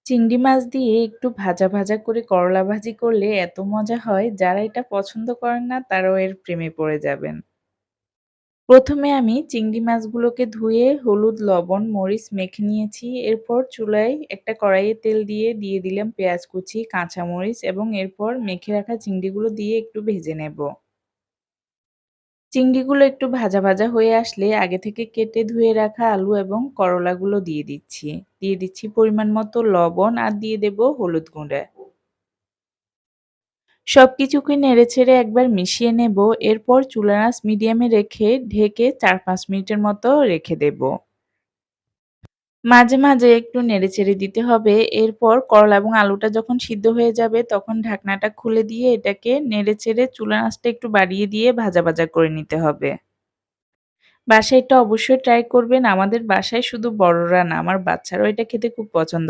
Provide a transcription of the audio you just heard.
চিংড়ি মাছ দিয়ে একটু ভাজা, ভাজা করে করলা ভাজি করলে এত মজা হয়, যারা এটা পছন্দ করেন না তারাও এর প্রেমে পড়ে যাবেন। প্রথমে আমি চিংড়ি মাছগুলোকে ধুয়ে হলুদ, লবণ, মরিচ মেখে নিয়েছি। এরপর চুলায় একটা কড়াইয়ে তেল দিয়ে দিলাম পেঁয়াজ কুচি, কাঁচামরিচ এবং এরপর মেখে রাখা চিংড়িগুলো দিয়ে একটু ভেজে নেব। চিংড়িগুলো একটু ভাজা, ভাজা হয়ে আসলে আগে থেকে কেটে ধুয়ে রাখা আলু এবং করলাগুলো দিয়ে দিচ্ছি। দিয়ে দিচ্ছি পরিমাণ মতো লবণ আর দিয়ে দেব হলুদ গুঁড়া। সবকিছুকে নেড়েচেড়ে একবার মিশিয়ে নেব। এরপর চুলার আঁচ মিডিয়ামে রেখে ঢেকে ৪-৫ মিনিটের মতো রেখে দেব। মাঝে, মাঝে একটু নেড়েচেড়ে দিতে হবে। এরপর করলা এবং আলুটা যখন সিদ্ধ হয়ে যাবে তখন ঢাকনাটা খুলে দিয়ে এটাকে নেড়েচেড়ে চুলার আঁচটা একটু বাড়িয়ে দিয়ে ভাজা, ভাজা করে নিতে হবে। বাসায় এটা অবশ্যই ট্রাই করবেন। আমাদের বাসায় শুধু বড়রা না, আমার বাচ্চারাও এটা খেতে খুব পছন্দ